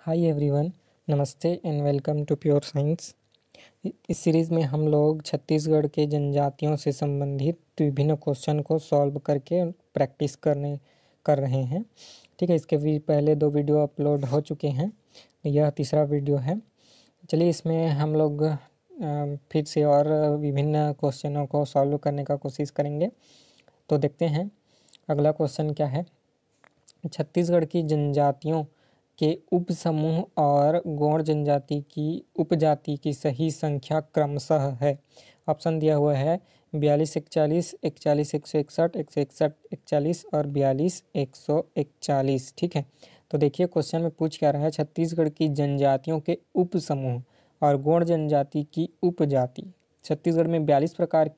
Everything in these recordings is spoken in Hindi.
हाय एवरीवन, नमस्ते and welcome to pure science. इस सीरीज़ में हम लोग छत्तीसगढ़ के जनजातियों से संबंधित विभिन्न क्वेश्चन को सॉल्व करके प्रैक्टिस कर रहे हैं। ठीक है, इसके भी पहले 2 वीडियो अपलोड हो चुके हैं, यह तीसरा वीडियो है। चलिए इसमें हम लोग फिर से और विभिन्न क्वेश्चनों को सॉल्व करने का कोशिश करेंगे। तो देखते हैं अगला क्वेश्चन क्या है। छत्तीसगढ़ की जनजातियों के उपसमूह और गौड़ जनजाति की उपजाति की सही संख्या क्रमशः है। ऑप्शन दिया हुआ है 42 41 41 161 161 41 और 42 141। ठीक है, तो देखिए क्वेश्चन में पूछ क्या रहा है। छत्तीसगढ़ की जनजातियों के उपसमूह और गौड़ जनजाति की उपजाति। छत्तीसगढ़ में 42 प्रकार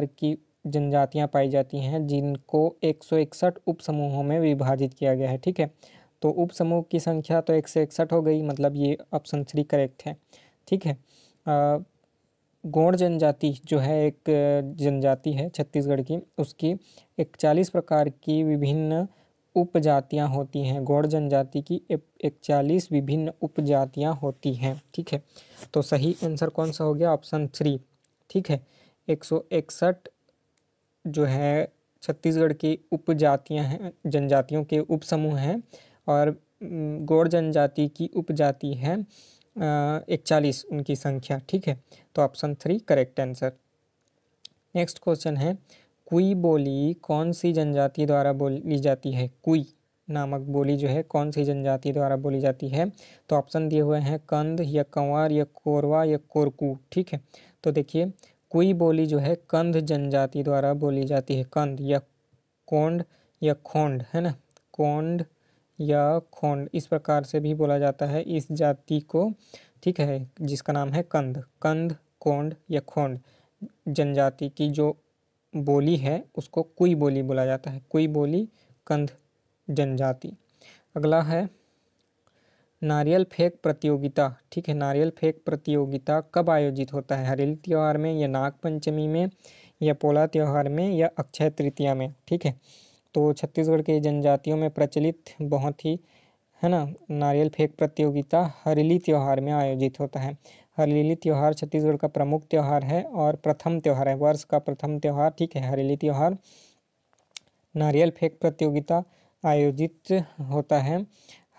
की जनजातियां पाई जाती हैं, जिनको 161 उपसमूहों में विभाजित किया गया है। ठीक है, तो उपसमूह की संख्या तो 161 हो गई, मतलब ये ऑप्शन 3 करेक्ट है। ठीक है, गौड़ जनजाति जो है एक जनजाति है छत्तीसगढ़ की, उसकी 41 प्रकार की विभिन्न उपजातियां होती हैं। गौड़ जनजाति की 41 विभिन्न उपजातियां होती हैं। ठीक है, तो सही आंसर कौन सा हो गया? ऑप्शन 3। ठीक है, 161 जो है छत्तीसगढ़ की उपजातियां हैं, जनजातियों के उपसमूह हैं, और गौड़ जनजाति की उपजाति है 41 उनकी संख्या। ठीक है, तो option 3 correct answer. Next question है, कुई बोली कौन सी जनजाति द्वारा बोली जाती है? कुई नामक बोली जो है कौन सी जनजाति द्वारा बोली जाती है? तो ऑप्शन दिए हुए हैं कंद या कंवर या कोरवा या कोरकू। ठीक है, तो देखिए कुई बोली जो है कंद जनजाति द्वारा बोली जाती है। कंद या कोंड या खोंड है ना, कोंड या खोंड इस प्रकार से भी बोला जाता है इस जाति को। ठीक है, जिसका नाम है कंद। कंद, कोंड या खोंड जनजाति की जो बोली है उसको कुई बोली बोला जाता है। कुई बोली, कंद जनजाति। अगला है नारियल फेंक प्रतियोगिता। ठीक है, नारियल फेंक प्रतियोगिता कब आयोजित होता है? हरेली त्योहार में या नाग पंचमी में या पोला त्योहार में या अक्षय तृतीया में? ठीक है, तो छत्तीसगढ़ के जनजातियों में प्रचलित बहुत ही है ना, नारियल फेंक प्रतियोगिता हरेली त्योहार में आयोजित होता है। हरेली त्योहार छत्तीसगढ़ का प्रमुख त्योहार है और प्रथम त्योहार है, वर्ष का प्रथम त्योहार। ठीक है, हरेली त्योहार। नारियल फेंक प्रतियोगिता आयोजित होता है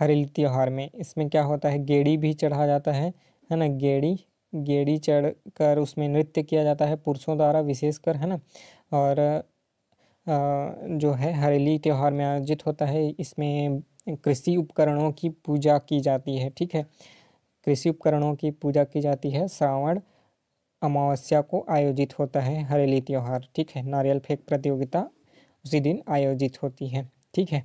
हरेली त्योहार में। इसमें क्या होता है, गेड़ी भी चढ़ा जाता है ना, गेड़ी चढ़ कर उसमें नृत्य किया जाता है पुरुषों द्वारा विशेषकर, है ना। और जो है हरेली त्योहार में आयोजित होता है, इसमें कृषि उपकरणों की पूजा की जाती है। ठीक है, कृषि उपकरणों की पूजा की जाती है। श्रावण अमावस्या को आयोजित होता है हरेली त्योहार। ठीक है, नारियल फेंक प्रतियोगिता उसी दिन आयोजित होती है। ठीक है,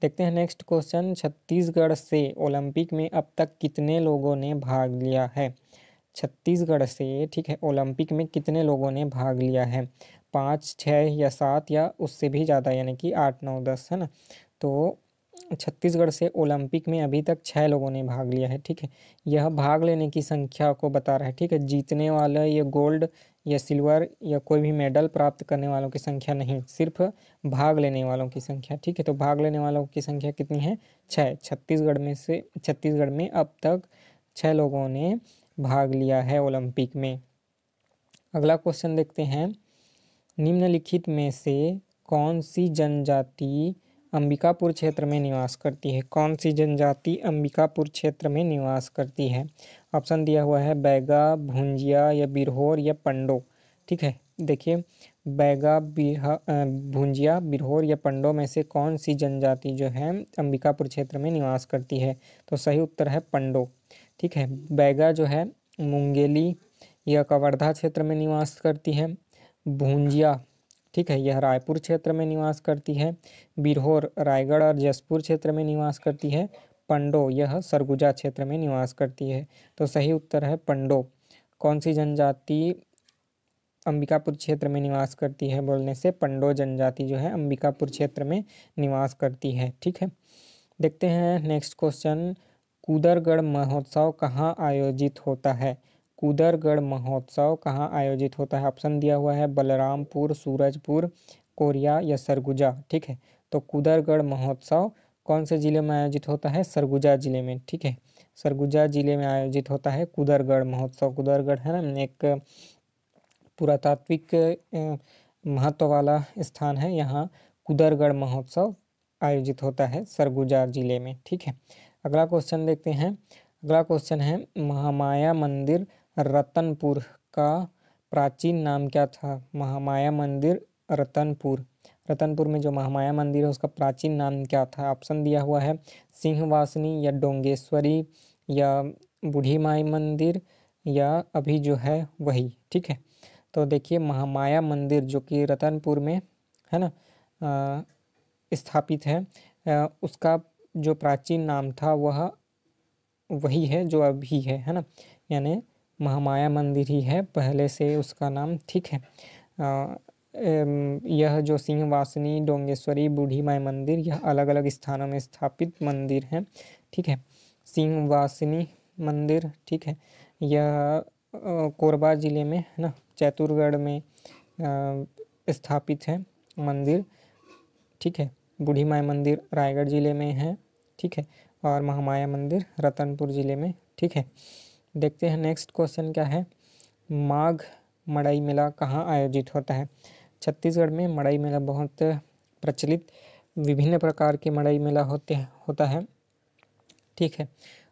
देखते हैं नेक्स्ट क्वेश्चन। छत्तीसगढ़ से ओलंपिक में अब तक कितने लोगों ने भाग लिया है? छत्तीसगढ़ से, ठीक है, ओलंपिक में कितने लोगों ने भाग लिया है? 5, 6 या 7 या उससे भी ज़्यादा, यानी कि 8, 9, 10, है ना। तो छत्तीसगढ़ से ओलंपिक में अभी तक 6 लोगों ने भाग लिया है। ठीक है, यह भाग लेने की संख्या को बता रहा है। ठीक है, जीतने वाला या गोल्ड या सिल्वर या कोई भी मेडल प्राप्त करने वालों की संख्या नहीं, सिर्फ भाग लेने वालों की संख्या। ठीक है, तो भाग लेने वालों की संख्या कितनी है? 6। छत्तीसगढ़ में अब तक 6 लोगों ने भाग लिया है ओलंपिक में। अगला क्वेश्चन देखते हैं, निम्नलिखित में से कौन सी जनजाति अंबिकापुर क्षेत्र में निवास करती है? कौन सी जनजाति अंबिकापुर क्षेत्र में निवास करती है? ऑप्शन दिया हुआ है बैगा, भुंजिया या बिरहोर या पंडो। ठीक है, देखिए बैगा, भुंजिया, बिरहोर या पंडो में से कौन सी जनजाति जो है अंबिकापुर क्षेत्र में निवास करती है? तो सही उत्तर है पंडो। ठीक है, बैगा जो है मुंगेली या कवर्धा क्षेत्र में निवास करती है। भुंजिया, ठीक है, यह रायपुर क्षेत्र में निवास करती है। बिरहोर रायगढ़ और जसपुर क्षेत्र में निवास करती है। पंडो यह सरगुजा क्षेत्र में निवास करती है। तो सही उत्तर है पंडो। कौन सी जनजाति अंबिकापुर क्षेत्र में निवास करती है? बोलने से पंडो जनजाति जो है अंबिकापुर क्षेत्र में निवास करती है। ठीक है, देखते हैं नेक्स्ट क्वेश्चन। कूदरगढ़ महोत्सव कहाँ आयोजित होता है? कूदरगढ़ महोत्सव कहाँ आयोजित होता है? ऑप्शन दिया हुआ है बलरामपुर, सूरजपुर, कोरिया या सरगुजा। ठीक है, तो कूदरगढ़ महोत्सव कौन से जिले में आयोजित होता है? सरगुजा जिले में, ठीक है। सरगुजा जिले में आयोजित होता है कुदरगढ़ महोत्सव। कुदरगढ़ है ना, एक पुरातात्विक महत्व वाला स्थान है। यहाँ कुदरगढ़ महोत्सव आयोजित होता है सरगुजा जिले में, ठीक है। अगला क्वेश्चन देखते हैं। अगला क्वेश्चन है, महामाया मंदिर रतनपुर का प्राचीन नाम क्या था? महामाया मंदिर रतनपुर, रतनपुर में जो महामाया मंदिर है उसका प्राचीन नाम क्या था? ऑप्शन दिया हुआ है सिंहवासनी या डोंगेश्वरी या बूढ़ी माई मंदिर या अभी जो है वही, ठीक है। तो देखिए महामाया मंदिर जो कि रतनपुर में है ना स्थापित है, उसका जो प्राचीन नाम था वह वही है जो अभी है ना, यानी महामाया मंदिर ही है पहले से उसका नाम, ठीक है। यह जो सिंहवासनी, डोंगेश्वरी, बूढ़ी माई मंदिर यह अलग अलग स्थानों में स्थापित मंदिर हैं, ठीक है। सिंहवासनी मंदिर, ठीक है, यह कोरबा जिले में है ना, चैतुरगढ़ में स्थापित है मंदिर, ठीक है। बूढ़ी माई मंदिर रायगढ़ जिले में है, ठीक है, और महामाया मंदिर रतनपुर जिले में, ठीक है। देखते हैं नेक्स्ट क्वेश्चन क्या है। माघ मड़ई मेला कहाँ आयोजित होता है? छत्तीसगढ़ में मड़ई मेला बहुत प्रचलित, विभिन्न प्रकार के मड़ई मेला होता है, ठीक है।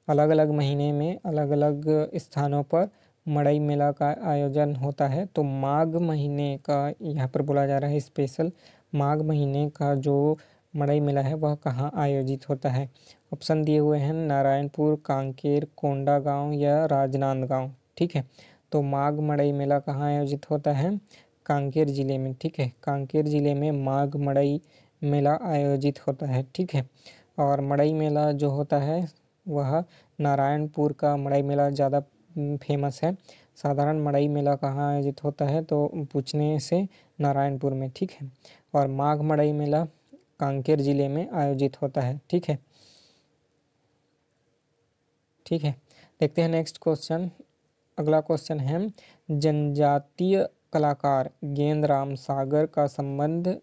अलग अलग महीने में अलग अलग स्थानों पर मड़ई मेला का आयोजन होता है। तो माघ महीने का यहाँ पर बोला जा रहा है स्पेशल, माघ महीने का जो मड़ई मेला है वह कहाँ आयोजित होता है? ऑप्शन दिए हुए हैं नारायणपुर, कांकेर, कोंडागांव या राजनांदगांव, ठीक है। तो माघ मड़ई मेला कहाँ आयोजित होता है? कांकेर जिले में, ठीक है। कांकेर जिले में माघ मड़ई मेला आयोजित होता है, ठीक है। और मड़ई मेला जो होता है वह नारायणपुर का मड़ई मेला ज़्यादा फेमस है। साधारण मड़ई मेला कहाँ आयोजित होता है तो पूछने से नारायणपुर में, ठीक है। और माघ मड़ई मेला कांकेर जिले में आयोजित होता है, ठीक है, ठीक है। देखते हैं नेक्स्ट क्वेश्चन। अगला क्वेश्चन है, जनजातीय कलाकार गेंदराम सागर का संबंध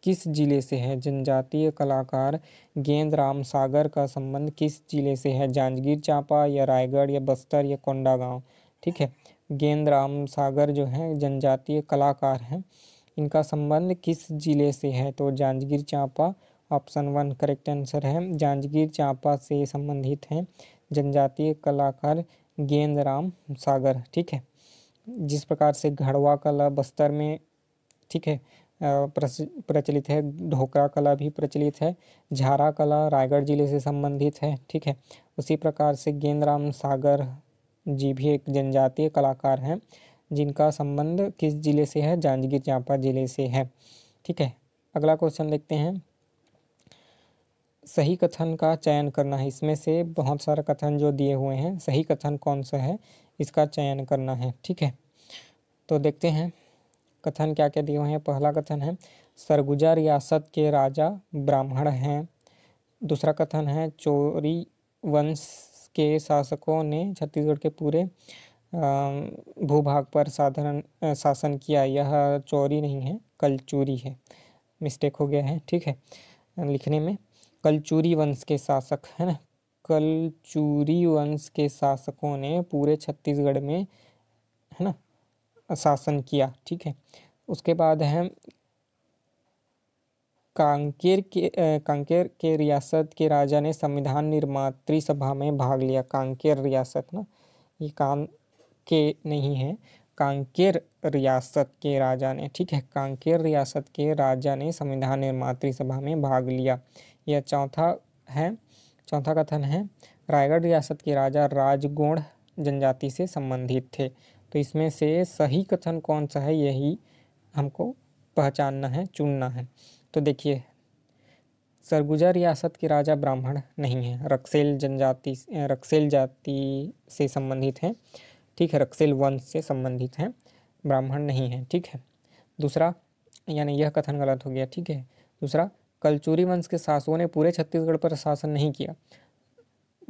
किस जिले से है? जनजातीय कलाकार गेंदराम सागर का संबंध किस जिले से है? जांजगीर चांपा या रायगढ़ या बस्तर या कोंडागांव, ठीक है। गेंदराम सागर जो है जनजातीय कलाकार हैं, इनका संबंध किस जिले से है? तो Janjgir Champa, option 1 correct answer है। जांजगीर चांपा से संबंधित हैं जनजातीय कलाकार गेंदराम सागर, ठीक है। जिस प्रकार से घड़वा कला बस्तर में, ठीक है, प्रचलित है, ढोकरा कला भी प्रचलित है, झारा कला रायगढ़ जिले से संबंधित है, ठीक है। उसी प्रकार से गेंदराम सागर जी भी एक जनजातीय कलाकार हैं जिनका संबंध किस जिले से है? जांजगीर चांपा जिले से है, ठीक है। अगला क्वेश्चन देखते हैं। सही कथन का चयन करना है, इसमें से बहुत सारे कथन जो दिए हुए हैं, सही कथन कौन सा है इसका चयन करना है, ठीक है। तो देखते हैं कथन क्या क्या दिए हुए हैं। पहला कथन है सरगुजा रियासत के राजा ब्राह्मण हैं। दूसरा कथन है चोरी वंश के शासकों ने छत्तीसगढ़ के पूरे भूभाग पर साधारण शासन किया। यह चोरी नहीं है, कलचूरी है, मिस्टेक हो गया है, ठीक है लिखने में। कलचूरी वंश के शासक है ना, कलचूरी वंश के शासकों ने पूरे छत्तीसगढ़ में है ना शासन किया, ठीक है। उसके बाद है कांकेर के रियासत के राजा ने संविधान निर्मात्री सभा में भाग लिया। कांकेर रियासत ना, ये कान के नहीं है, कांकेर रियासत के राजा ने, ठीक है, कांकेर रियासत के राजा ने संविधान निर्मात्री सभा में भाग लिया। यह चौथा कथन है रायगढ़ रियासत के राजा राजगोंड जनजाति से संबंधित थे। तो इसमें से सही कथन कौन सा है यही हमको पहचानना है, चुनना है। तो देखिए सरगुजा रियासत के राजा ब्राह्मण नहीं है, रक्सेल जाति से संबंधित हैं, ठीक है, रक्सेल वंश से संबंधित हैं, ब्राह्मण नहीं है, ठीक है। दूसरा यानी यह कथन गलत हो गया, ठीक है। दूसरा कलचूरी वंश के शासकों ने पूरे छत्तीसगढ़ पर शासन नहीं किया,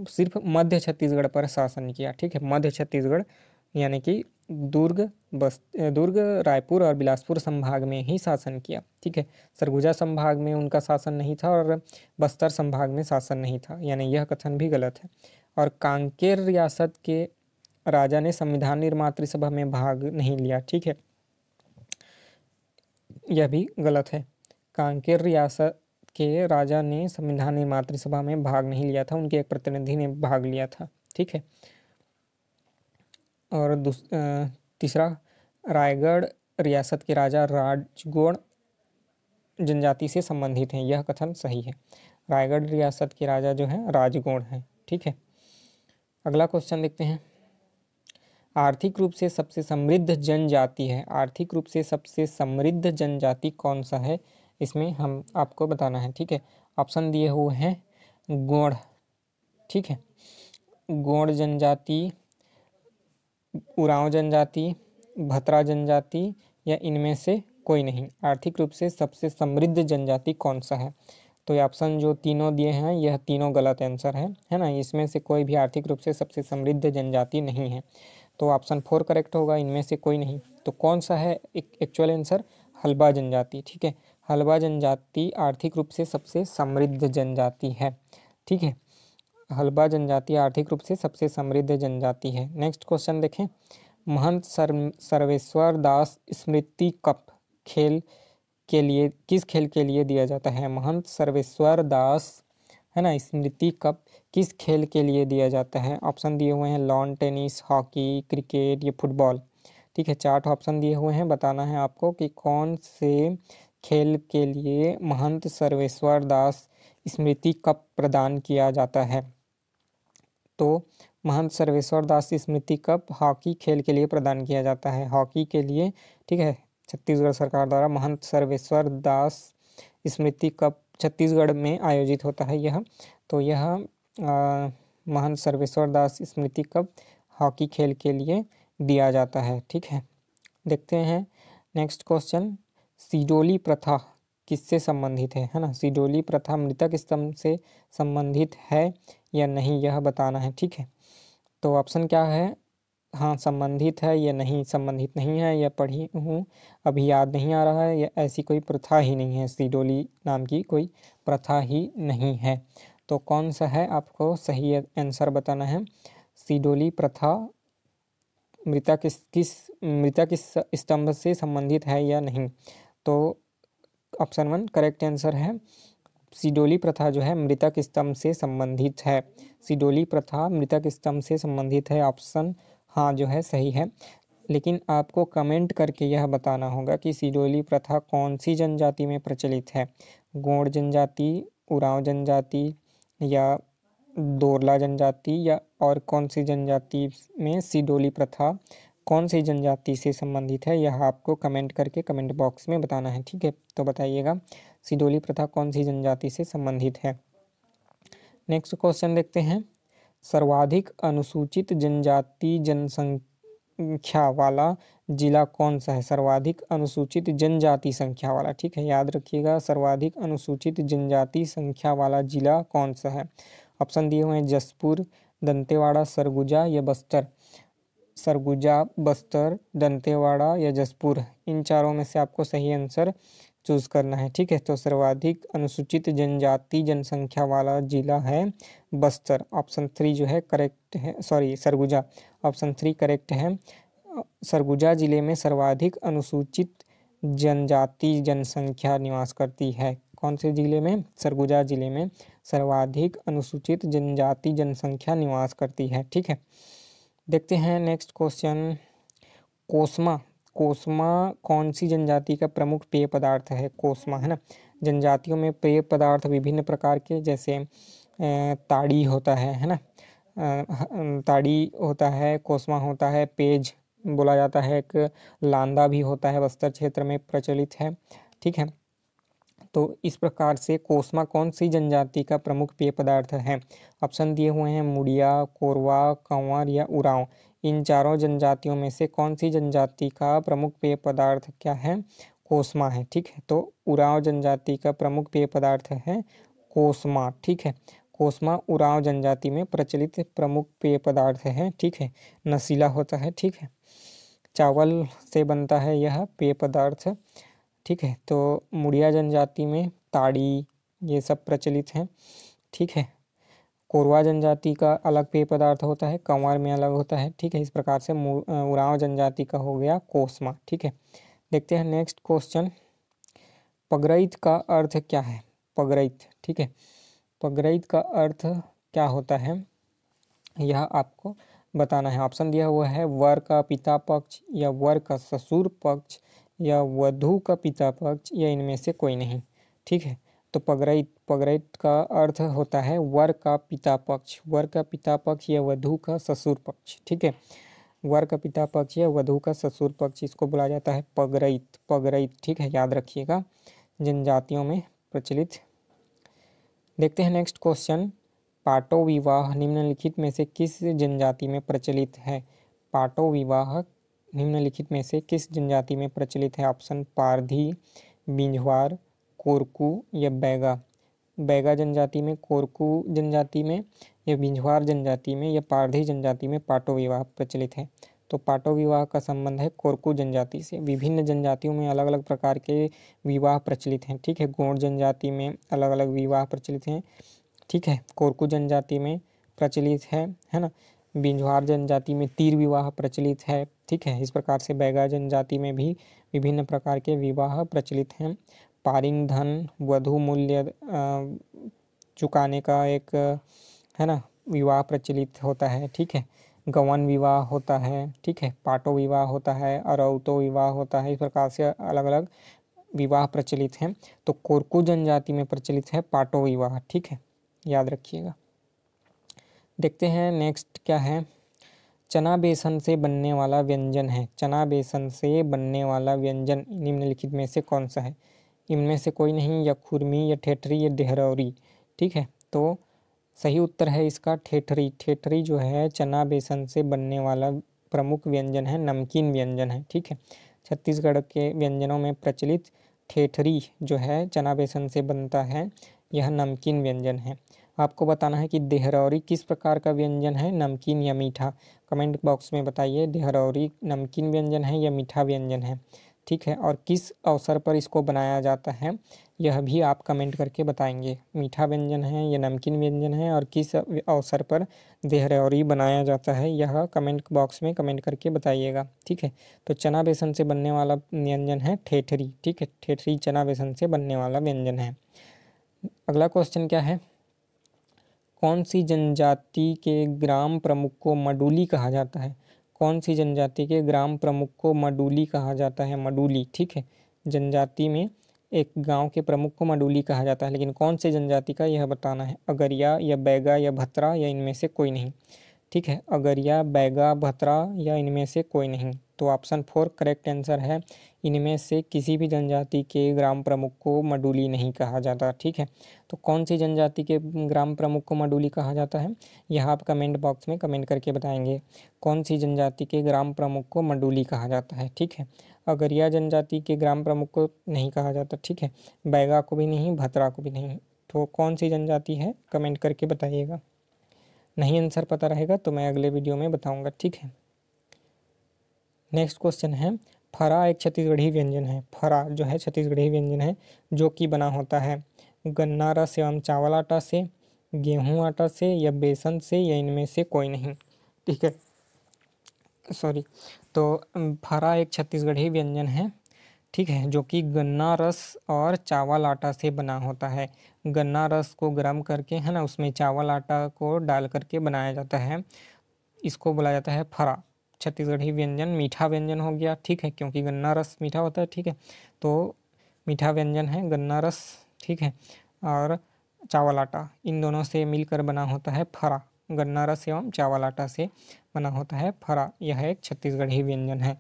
सिर्फ मध्य छत्तीसगढ़ पर शासन किया, ठीक है, मध्य छत्तीसगढ़ यानी कि दुर्ग, रायपुर और बिलासपुर संभाग में ही शासन किया। ठीक है, सरगुजा संभाग में उनका शासन नहीं था और बस्तर संभाग में शासन नहीं था, यानी यह कथन भी गलत है। और कांकेर रियासत के राजा ने संविधान निर्मात्री सभा में भाग नहीं लिया। ठीक है, यह भी गलत है। कांकेर रियासत के राजा ने संविधान निर्मात्री सभा में भाग नहीं लिया था, उनके एक प्रतिनिधि ने भाग लिया था। ठीक है, और तीसरा, रायगढ़ रियासत के राजा राजगोड़ जनजाति से संबंधित हैं, यह कथन सही है। रायगढ़ रियासत के राजा जो हैं राजगोड़ हैं। ठीक है, अगला क्वेश्चन देखते हैं। आर्थिक रूप से सबसे समृद्ध जनजाति है, आर्थिक रूप से सबसे समृद्ध जनजाति कौन सा है, इसमें हम आपको बताना है। ठीक है, ऑप्शन दिए हुए हैं गोंड। ठीक है, गोंड जनजाति, उरांव जनजाति, भतरा जनजाति या इनमें से कोई नहीं। आर्थिक रूप से सबसे समृद्ध जनजाति कौन सा है? तो ये ऑप्शन जो तीनों दिए हैं यह तीनों गलत आंसर है ना। इसमें से कोई भी आर्थिक रूप से सबसे समृद्ध जनजाति नहीं है, तो ऑप्शन 4 करेक्ट होगा, इनमें से कोई नहीं। तो कौन सा है एक्चुअल आंसर? हल्बा जनजाति। ठीक है, हल्बा जनजाति आर्थिक रूप से सबसे समृद्ध जनजाति है। ठीक है, हल्बा जनजाति आर्थिक रूप से सबसे समृद्ध जनजाति है। नेक्स्ट क्वेश्चन देखें। महंत सर्वेश्वर दास स्मृति कप खेल के लिए किस खेल के लिए दिया जाता है? महंत सर्वेश्वर दास है ना स्मृति कप किस खेल के लिए दिया जाता है? ऑप्शन दिए हुए हैं लॉन टेनिस, हॉकी, क्रिकेट या फुटबॉल। ठीक है, 4 ऑप्शन दिए हुए हैं, बताना है आपको कि कौन से खेल के लिए महंत सर्वेश्वर दास स्मृति कप प्रदान किया जाता है। तो महंत सर्वेश्वर दास स्मृति कप हॉकी खेल के लिए प्रदान किया जाता है, हॉकी के लिए। ठीक है, छत्तीसगढ़ सरकार द्वारा महंत सर्वेश्वर दास स्मृति कप छत्तीसगढ़ में आयोजित होता है यह। तो यह महंत सर्वेश्वर दास स्मृति कप हॉकी खेल के लिए दिया जाता है। ठीक है, देखते हैं नेक्स्ट क्वेश्चन। सिडोली प्रथा किससे संबंधित है ना? सिडोली प्रथा मृतक स्तंभ से संबंधित है या नहीं, यह बताना है। ठीक है, तो ऑप्शन क्या है? हाँ, संबंधित है या नहीं, संबंधित नहीं है, या पढ़ी हूँ अभी याद नहीं आ रहा है, या ऐसी कोई प्रथा ही नहीं है, सिडोली नाम की कोई प्रथा ही नहीं है। तो कौन सा है, आपको सही आंसर बताना है। सिडोली प्रथा मृतक स्तंभ से संबंधित है या नहीं। तो ऑप्शन 1 करेक्ट आंसर है। सिडोली प्रथा जो है मृतक स्तंभ से संबंधित है। सिडोली प्रथा मृतक स्तंभ से संबंधित है, ऑप्शन हाँ जो है सही है। लेकिन आपको कमेंट करके यह बताना होगा कि सिडोली प्रथा कौन सी जनजाति में प्रचलित है, गोंड जनजाति, उरांव जनजाति या दोरला जनजाति, या और कौन सी जनजाति में सिडोली प्रथा कौन सी जनजाति से संबंधित है, यह आपको कमेंट करके कमेंट बॉक्स में बताना है। ठीक है, तो बताइएगा सिडोली प्रथा कौन सी जनजाति से संबंधित है। नेक्स्ट क्वेश्चन देखते हैं। सर्वाधिक अनुसूचित जनजाति जनसंख्या वाला जिला कौन सा है? सर्वाधिक अनुसूचित जनजाति संख्या वाला। ठीक है, याद रखिएगा, सर्वाधिक अनुसूचित जनजाति संख्या वाला जिला कौन सा है? ऑप्शन दिए हुए हैं जसपुर, दंतेवाड़ा, सरगुजा या बस्तर। सरगुजा, बस्तर, दंतेवाड़ा या जसपुर, इन चारों में से आपको सही आंसर चूज करना है। ठीक है, तो सर्वाधिक अनुसूचित जनजाति जनसंख्या वाला जिला है बस्तर। ऑप्शन 3 जो है करेक्ट है, सॉरी सरगुजा, ऑप्शन 3 करेक्ट है। सरगुजा जिले में सर्वाधिक अनुसूचित जनजाति जनसंख्या निवास करती है। कौन से जिले में? सरगुजा जिले में सर्वाधिक अनुसूचित जनजाति जनसंख्या निवास करती है। ठीक है, देखते हैं नेक्स्ट क्वेश्चन। कोस्मा, कोस्मा कौन सी जनजाति का प्रमुख पेय पदार्थ है? कोस्मा है ना। जनजातियों में पेय पदार्थ विभिन्न प्रकार के, जैसे ताड़ी होता है ना, ताड़ी होता है, कोस्मा होता है, पेज बोला जाता है, एक लांदा भी होता है, बस्तर क्षेत्र में प्रचलित है। ठीक है, तो इस प्रकार से कोस्मा कौन सी जनजाति का प्रमुख पेय पदार्थ है? ऑप्शन दिए हुए हैं मुड़िया, कोरवा, कंवर या उरांव। इन चारों जनजातियों में से कौन सी जनजाति का प्रमुख पेय पदार्थ क्या है? कोस्मा है। ठीक है, तो उरांव जनजाति का प्रमुख पेय पदार्थ है कोस्मा। ठीक है, कोसमा उरांव जनजाति में प्रचलित प्रमुख पेय पदार्थ है, ठीक है। नशीला होता है, ठीक है। चावल से बनता है यह पेय पदार्थ, ठीक है। तो मुड़िया जनजाति में ताड़ी ये सब प्रचलित हैं, ठीक है। कोरवा जनजाति का अलग पेय पदार्थ होता है, कंवर में अलग होता है, ठीक है। इस प्रकार से उरांव जनजाति का हो गया कोसमा, ठीक है। देखते हैं नेक्स्ट क्वेश्चन। पगरैत का अर्थ क्या है? पगरैत, ठीक है। पगरैत का अर्थ क्या होता है यह आपको बताना है। ऑप्शन दिया हुआ है वर का पिता पक्ष या वर का ससुर पक्ष या वधू का पिता पक्ष या इनमें से कोई नहीं, ठीक है। तो पगरैत का अर्थ होता है वर का पिता पक्ष, वर का पिता पक्ष या वधू का ससुर पक्ष, ठीक है। वर का पिता पक्ष या वधू का ससुर पक्ष इसको बोला जाता है पगरैत, पगरैत, ठीक है। याद रखिएगा, जनजातियों में प्रचलित। देखते हैं नेक्स्ट क्वेश्चन। पाटो विवाह निम्नलिखित में से किस जनजाति में प्रचलित है? पाटो विवाह निम्नलिखित में से किस जनजाति में प्रचलित है? ऑप्शन पारधी, बिंझवार, कोरकू या बैगा। बैगा जनजाति में, कोरकू जनजाति में या बिंझवार जनजाति में या पारधी जनजाति में पाटो विवाह प्रचलित है। तो पाटो विवाह का संबंध है कोरकू जनजाति से। विभिन्न जनजातियों में अलग अलग प्रकार के विवाह प्रचलित हैं, ठीक है। गोंड जनजाति में अलग अलग विवाह प्रचलित हैं, ठीक है। कोरकू जनजाति में प्रचलित है ना। बिंझवार जनजाति में तीर विवाह प्रचलित है, ठीक है। इस प्रकार से बैगा जनजाति में भी विभिन्न प्रकार के विवाह प्रचलित हैं। पारिंग धन वधु मूल्य चुकाने का एक है ना विवाह प्रचलित होता है, ठीक है। गवन विवाह होता है, ठीक है। पाटो विवाह होता है, अरौतो विवाह होता है। इस प्रकार से अलग अलग विवाह प्रचलित हैं। तो कोरकू जनजाति में प्रचलित है पाटो विवाह, ठीक है। याद रखिएगा। देखते हैं नेक्स्ट क्या है। चना बेसन से बनने वाला व्यंजन है। चना बेसन से बनने वाला व्यंजन निम्नलिखित में से कौन सा है? इनमें से कोई नहीं, या खुरमी या ठेठरी या देहरौरी, ठीक है। तो सही उत्तर है इसका ठेठरी। ठेठरी जो है चना बेसन से बनने वाला प्रमुख व्यंजन है, नमकीन व्यंजन है, ठीक है। छत्तीसगढ़ के व्यंजनों में प्रचलित ठेठरी जो है चना बेसन से बनता है, यह नमकीन व्यंजन है। आपको बताना है कि देहरौरी किस प्रकार का व्यंजन है, नमकीन या मीठा। कमेंट बॉक्स में बताइए देहरौरी नमकीन व्यंजन है या मीठा व्यंजन है, ठीक है। और किस अवसर पर इसको बनाया जाता है यह भी आप कमेंट करके बताएंगे। मीठा व्यंजन है या नमकीन व्यंजन है और किस अवसर पर देहरौरी बनाया जाता है यह कमेंट बॉक्स में कमेंट करके बताइएगा, ठीक है। तो चना बेसन से बनने वाला व्यंजन है ठेठरी, ठीक है। ठेठरी चना बेसन से बनने वाला व्यंजन है। अगला क्वेश्चन क्या है। कौन सी जनजाति के ग्राम प्रमुख को मडुली कहा जाता है? कौन सी जनजाति के ग्राम प्रमुख को मडुली कहा जाता है? मडुली, ठीक है। जनजाति में एक गांव के प्रमुख को मडुली कहा जाता है, लेकिन कौन से जनजाति का यह बताना है। अगरिया या बैगा या भतरा या इनमें से कोई नहीं, ठीक है। अगरिया, बैगा, भतरा या इनमें से कोई नहीं। तो ऑप्शन 4 करेक्ट आंसर है। इनमें से किसी भी जनजाति के ग्राम प्रमुख को मडुली नहीं कहा जाता, ठीक है। तो कौन सी जनजाति के ग्राम प्रमुख को मडुली कहा जाता है यह आप कमेंट बॉक्स में कमेंट करके बताएंगे। कौन सी जनजाति के ग्राम प्रमुख को मडुली कहा जाता है, ठीक है। अगरिया जनजाति के ग्राम प्रमुख को नहीं कहा जाता, ठीक है। बैगा को भी नहीं, भतरा को भी नहीं। तो कौन सी जनजाति है कमेंट करके बताइएगा। नहीं आंसर पता रहेगा तो मैं अगले वीडियो में बताऊंगा, ठीक है। नेक्स्ट क्वेश्चन है। फरा एक छत्तीसगढ़ी व्यंजन है। फरा जो है छत्तीसगढ़ी व्यंजन है जो कि बना होता है गन्ना रस एवं चावल आटा से, गेहूं आटा से या बेसन से या इनमें से कोई नहीं, ठीक है। सॉरी। तो फरा एक छत्तीसगढ़ी व्यंजन है, ठीक है, जो कि गन्ना रस और चावल आटा से बना होता है। गन्ना रस को गर्म करके है ना उसमें चावल आटा को डाल करके बनाया जाता है, इसको बोला जाता है फरा। छत्तीसगढ़ी व्यंजन मीठा व्यंजन हो गया, ठीक है, क्योंकि गन्ना रस मीठा होता है, ठीक है। तो मीठा व्यंजन है गन्ना रस, ठीक है, और चावल आटा इन दोनों से मिलकर बना होता है फरा। गन्ना रस एवं चावल आटा से बना होता है फरा। यह एक छत्तीसगढ़ी व्यंजन है,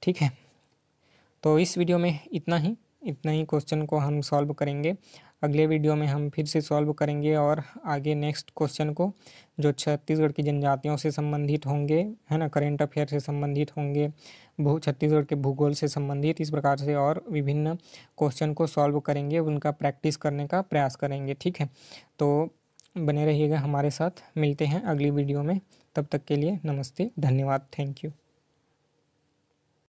ठीक है। तो इस वीडियो में इतना ही क्वेश्चन को हम सॉल्व करेंगे। अगले वीडियो में हम फिर से सॉल्व करेंगे और आगे नेक्स्ट क्वेश्चन को जो छत्तीसगढ़ की जनजातियों से संबंधित होंगे, है ना, करेंट अफेयर से संबंधित होंगे, छत्तीसगढ़ के भूगोल से संबंधित, इस प्रकार से और विभिन्न क्वेश्चन को सॉल्व करेंगे, उनका प्रैक्टिस करने का प्रयास करेंगे, ठीक है। तो बने रहिएगा हमारे साथ। मिलते हैं अगली वीडियो में, तब तक के लिए नमस्ते, धन्यवाद, थैंक यू।